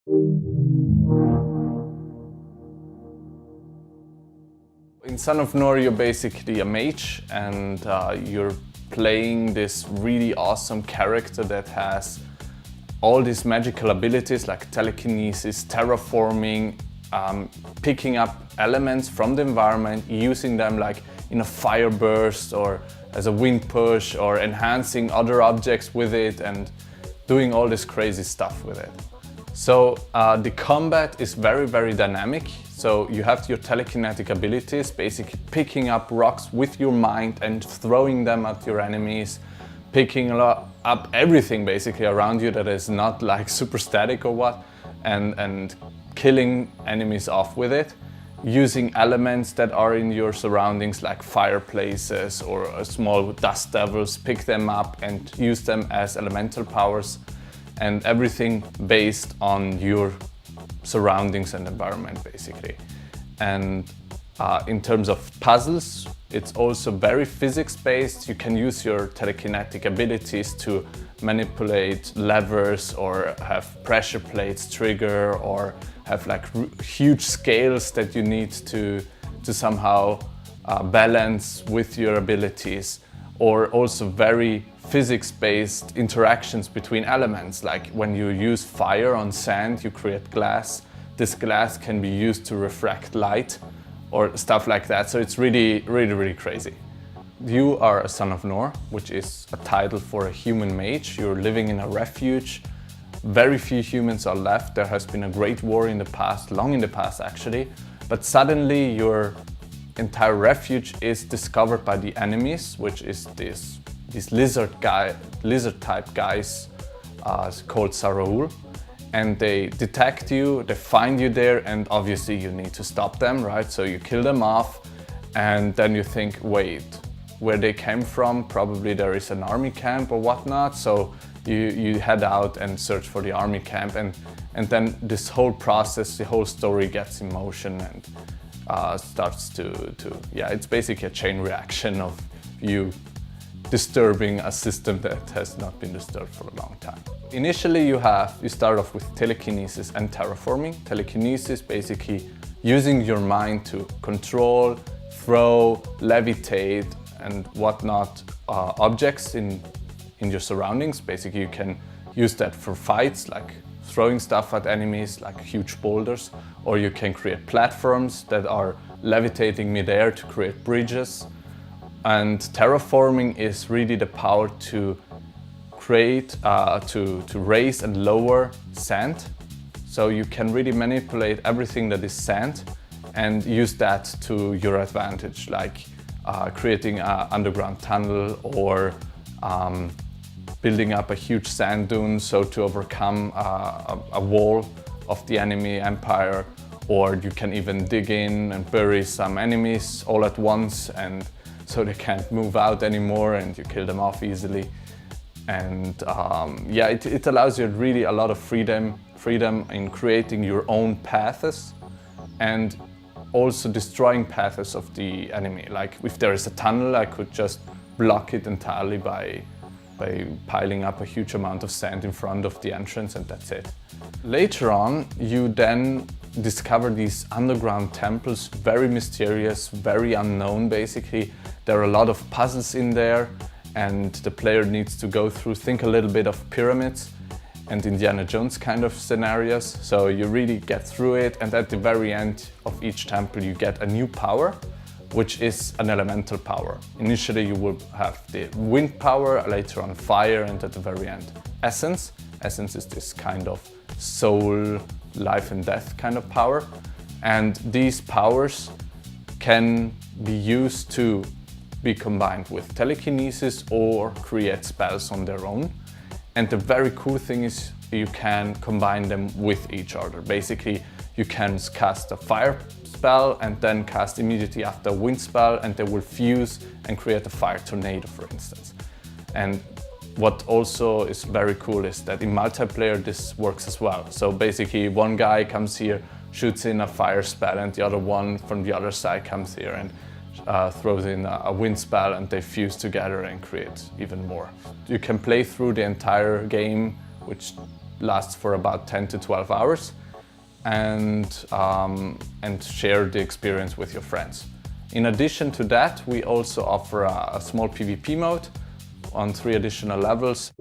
In Son of Nor, you're basically a mage, and you're playing this really awesome character that has all these magical abilities like telekinesis, terraforming, picking up elements from the environment, using them like in a fire burst or as a wind push, or enhancing other objects with it and doing all this crazy stuff with it. So the combat is very, very dynamic. So you have your telekinetic abilities, basically picking up rocks with your mind and throwing them at your enemies, picking up everything basically around you that is not like super static or what, and killing enemies off with it, using elements that are in your surroundings like fireplaces or small dust devils, pick them up and use them as elemental powers, and everything based on your surroundings and environment basically. And in terms of puzzles, it's also very physics-based. You can use your telekinetic abilities to manipulate levers or have pressure plates trigger or have like huge scales that you need to somehow balance with your abilities, or also very physics-based interactions between elements. Like when you use fire on sand, you create glass. This glass can be used to refract light or stuff like that. So it's really, really, really crazy. You are a Son of Nor, which is a title for a human mage. You're living in a refuge. Very few humans are left. There has been a great war in the past, long in the past actually, but suddenly your entire refuge is discovered by the enemies, which is these lizard type guys called Saraul. And they detect you, they find you there, and obviously you need to stop them, right? So you kill them off, and then you think, wait, where they came from, probably there is an army camp or whatnot. So you head out and search for the army camp, and then this whole process, the whole story gets in motion and starts to it's basically a chain reaction of you disturbing a system that has not been disturbed for a long time. Initially you start off with telekinesis and terraforming. Telekinesis, basically using your mind to control, throw, levitate and whatnot objects in your surroundings. Basically you can use that for fights, like throwing stuff at enemies like huge boulders, or you can create platforms that are levitating midair to create bridges. And terraforming is really the power to create, to raise and lower sand. So you can really manipulate everything that is sand and use that to your advantage, like creating an underground tunnel or building up a huge sand dune, so to overcome a wall of the enemy empire. Or you can even dig in and bury some enemies all at once, and so they can't move out anymore and you kill them off easily. And it allows you really a lot of freedom in creating your own paths and also destroying paths of the enemy. Like if there is a tunnel, I could just block it entirely by piling up a huge amount of sand in front of the entrance, and that's it. Later on, you then discover these underground temples, very mysterious, very unknown basically. There are a lot of puzzles in there, and the player needs to go through, think a little bit of pyramids and Indiana Jones kind of scenarios. So you really get through it, and at the very end of each temple you get a new power, which is an elemental power. Initially you will have the wind power, later on fire, and at the very end essence. Essence is this kind of soul, life and death kind of power. And these powers can be used to be combined with telekinesis or create spells on their own. And the very cool thing is you can combine them with each other. Basically, you can cast a fire spell and then cast immediately after a wind spell, and they will fuse and create a fire tornado, for instance. And what also is very cool is that in multiplayer this works as well. So basically one guy comes here, shoots in a fire spell, and the other one from the other side comes here and throws in a wind spell, and they fuse together and create even more. You can play through the entire game, which lasts for about 10 to 12 hours, and share the experience with your friends. In addition to that, we also offer a small PvP mode on 3 additional levels.